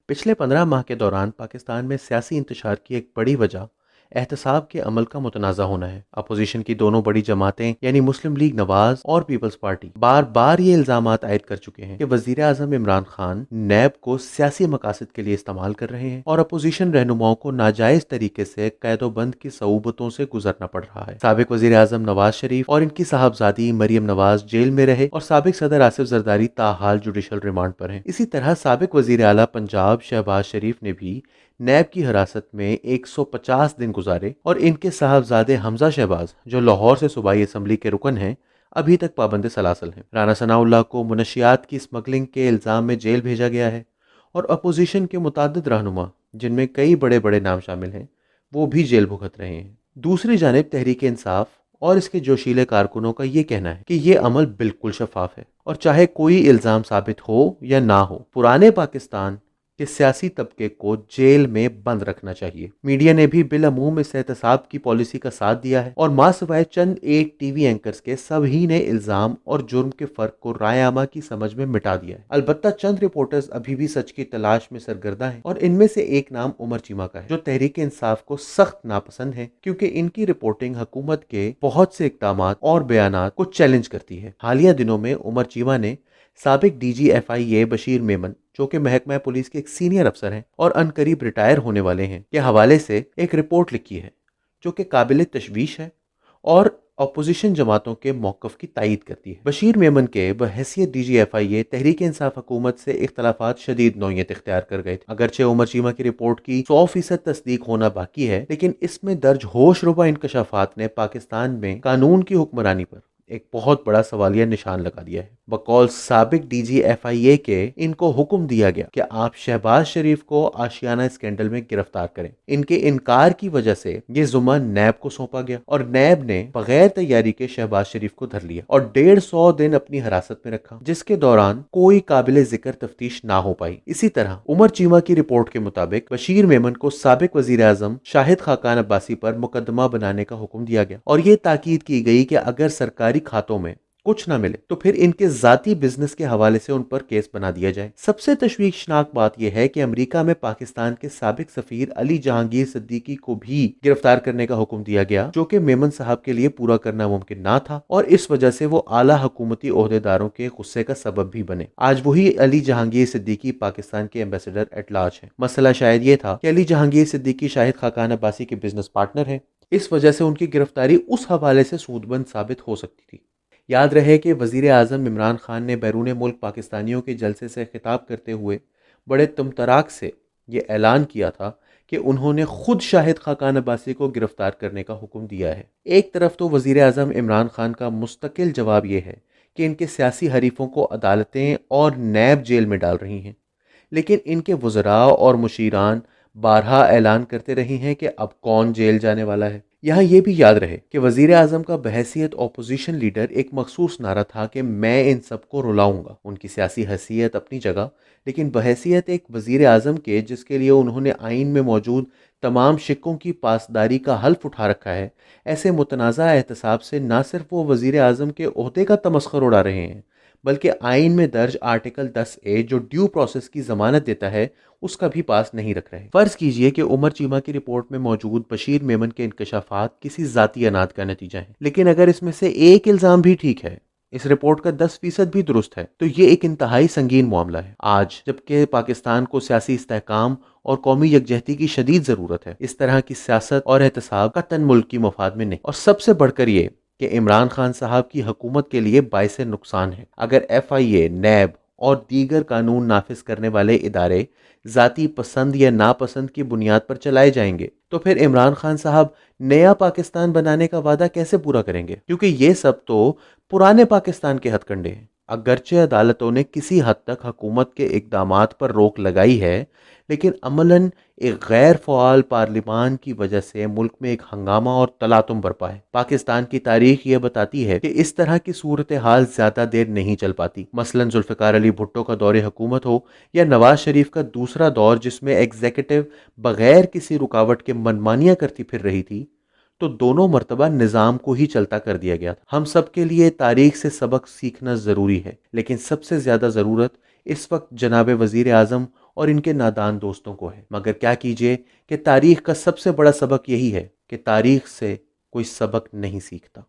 पिछले 15 माह के दौरान पाकिस्तान में सियासी इंतशार की एक बड़ी वजह एहतसाब के अमल का मुतनाज़ा होना है। अपोजिशन की दोनों बड़ी जमातें यानी मुस्लिम लीग नवाज और पीपल्स पार्टी बार बार ये इल्जामात आयद कर चुके हैं कि वजीर आजम इमरान खान नैब को सियासी मकासद के लिए इस्तेमाल कर रहे हैं और अपोजिशन रहनुमाओं को नाजायज तरीके से कैदोबंद की सऊबतों से गुजरना पड़ रहा है। साबिक वजीर आजम नवाज शरीफ और इनकी साहबजादी मरियम नवाज जेल में रहे और साबिक सदर आसिफ जरदारी ताहाल जुडिशल रिमांड पर हैं। इसी तरह साबिक वजीर आला पंजाब शहबाज शरीफ ने भी नैब की हिरासत में 150 दिन गुजारे और इनके साहबजादे हमजा शहबाज जो लाहौर से सूबाई असम्बली के रुकन हैं अभी तक पाबंद सलासल हैं। राना सनाउल्लाह को मुनशियात की स्मगलिंग के इल्ज़ाम में जेल भेजा गया है और अपोजिशन के मुताद्दिद रहनुमा जिनमें कई बड़े बड़े नाम शामिल हैं वो भी जेल भुगत रहे हैं। दूसरी जानिब तहरीक इंसाफ और इसके जोशीले कारकुनों का ये कहना है कि ये अमल बिल्कुल शफाफ है और चाहे कोई इल्ज़ाम साबित हो या ना हो पुराने पाकिस्तान कि सियासी तबके को जेल में बंद रखना चाहिए। मीडिया ने भी बिलअमूम इस एहतसाब की पॉलिसी का साथ दिया है और मां सिवाय चंद एक टीवी एंकर्स के सभी ने इल्जाम और जुर्म के फर्क को राय आमा की समझ में मिटा दिया है। अलबत्ता चंद रिपोर्टर्स अभी भी सच की तलाश में सरगर्दा हैं और इनमें से एक नाम उमर चीमा का है जो तहरीक इंसाफ को सख्त नापसंद है क्योंकि इनकी रिपोर्टिंग हुकूमत के बहुत से इक़दामात और बयानात को चैलेंज करती है। हालिया दिनों में उमर चीमा ने साबिक DGFIA बशीर मेमन जो कि महकमा पुलिस के एक सीनियर अफसर हैं और अनकरीब रिटायर होने वाले हैं के हवाले से एक रिपोर्ट लिखी है जो कि काबिल तशवीश है और अपोजिशन जमातों के मौक़िफ़ की तायीद करती है। बशीर मेमन के बहैसियत DGFIA तहरीक इंसाफ हुकूमत से इख्तलाफात शदीद नौयत इख्तियार कर गए थे। अगरचे उमर चीमा की रिपोर्ट की 100% तस्दीक होना बाकी है लेकिन इसमें दर्ज होश रुबा इंकशाफात ने पाकिस्तान में कानून की हुक्मरानी पर एक बहुत बड़ा सवालिया निशान लगा दिया है। बकौल साबिक DGFIA के इनको हुक्म दिया गया कि आप शहबाज शरीफ को आशियाना स्कैंडल में गिरफ्तार करें। इनके इनकार की वजह से ये जुम्मा नैब को सौंपा गया और नैब ने बगैर तैयारी के शहबाज शरीफ को धर लिया और 150 दिन अपनी हिरासत में रखा जिसके दौरान कोई काबिल जिक्र तफ्तीश ना हो पाई। इसी तरह उमर चीमा की रिपोर्ट के मुताबिक बशीर मेमन को साबिक वजीर आजम शाहिद खाकान अब्बासी पर मुकदमा बनाने का हुक्म दिया गया और ये ताकीद की गई कि अगर सरकारी खातों में कुछ ना मिले तो फिर इनके जाती बिजनेस के हवाले से उन पर केस बना दिया जाए। सबसे तशवीशनाक बात यह है कि अमेरिका में पाकिस्तान के साबिक सफीर अली जहांगीर सिद्दीकी को भी गिरफ्तार करने का हुक्म दिया गया जो कि मेमन साहब के लिए पूरा करना मुमकिन ना था और इस वजह से वो आला हुकूमती ओहदेदारों के गुस्से का सबब भी बने। आज वही अली जहांगीर सिद्दीकी पाकिस्तान के एम्बेसडर एट लार्ज है। मसला शायद ये था कि अली जहांगीर सिद्दीकी शाहिद खाकान अब्बासी के बिजनेस पार्टनर है, इस वजह से उनकी गिरफ्तारी उस हवाले से सूदबंद साबित हो सकती थी। याद रहे कि वज़ीर आज़म इमरान खान ने बैरून मुल्क पाकिस्तानियों के जलसे से खिताब करते हुए बड़े तमतराक से ये ऐलान किया था कि उन्होंने खुद शाहिद खाकान अब्बासी को गिरफ्तार करने का हुक्म दिया है। एक तरफ तो वज़ीर आज़म इमरान खान का मुस्तकिल जवाब ये है कि इनके सियासी हरीफों को अदालतें और नैब जेल में डाल रही हैं, लेकिन इनके वज़रा और मुशीरान बारहा ऐलान करते रहे हैं कि अब कौन जेल जाने वाला है। यहाँ ये भी याद रहे कि वज़ीर आज़म का बहैसियत अपोजिशन लीडर एक मखसूस नारा था कि मैं इन सबको रुलाऊंगा। उनकी सियासी हैसियत अपनी जगह, लेकिन बहैसियत एक वज़ीर आज़म के जिसके लिए उन्होंने आइन में मौजूद तमाम शिक्कों की पासदारी का हल्फ उठा रखा है, ऐसे मुतनाज़ा एहतसाब से न सिर्फ वो वज़ीर आज़म के ओहदे का तमस्खुर उड़ा रहे हैं बल्कि आइन में दर्ज आर्टिकल 10A जो ड्यू प्रोसेस की जमानत देता है उसका भी पास नहीं रख रहे। फर्ज कीजिए कि उमर चीमा की रिपोर्ट में मौजूद बशीर मेमन के इंकशाफात किसी जाती अनाद का नतीजा है, लेकिन अगर इसमें से एक इल्ज़ाम भी ठीक है, इस रिपोर्ट का 10% भी दुरुस्त है तो ये एक इंतहाई संगीन मामला है। आज जबकि पाकिस्तान को सियासी इस्तेहकाम और कौमी यकजहती की शदीद ज़रूरत है, इस तरह की सियासत और एहतसाब कतन मुल्क की मफाद में नहीं और सबसे बढ़कर ये कि इमरान खान साहब की हुकूमत के लिए बाइस नुकसान है। अगर FIA, नैब और दीगर कानून नाफिज करने वाले इदारे ज़ाती पसंद या नापसंद की बुनियाद पर चलाए जाएंगे तो फिर इमरान खान साहब नया पाकिस्तान बनाने का वादा कैसे पूरा करेंगे, क्योंकि ये सब तो पुराने पाकिस्तान के हथकंडे हैं। अगरचे अदालतों ने किसी हद तक हुकूमत के इक़दामात पर रोक लगाई है, लेकिन अमलन एक गैर फ़आल पार्लिमान की वजह से मुल्क में एक हंगामा और तलातुम बरपा है। पाकिस्तान की तारीख ये बताती है कि इस तरह की सूरत हाल ज़्यादा देर नहीं चल पाती। मसलन जुल्फ़िकार अली भुट्टो का दौरे हुकूमत हो या नवाज शरीफ का दूसरा दौर जिसमें एग्जीक्यूटिव बगैर किसी रुकावट के मनमानियाँ करती फिर रही थी, तो दोनों मरतबा निज़ाम को ही चलता कर दिया गया था। हम सब के लिए तारीख से सबक सीखना ज़रूरी है, लेकिन सबसे ज़्यादा ज़रूरत इस वक्त जनाब वज़ीर आज़म اور ان کے نادان دوستوں کو ہے۔ مگر کیا کیجئے کہ تاریخ کا سب سے بڑا سبق یہی ہے کہ تاریخ سے کوئی سبق نہیں سیکھتا۔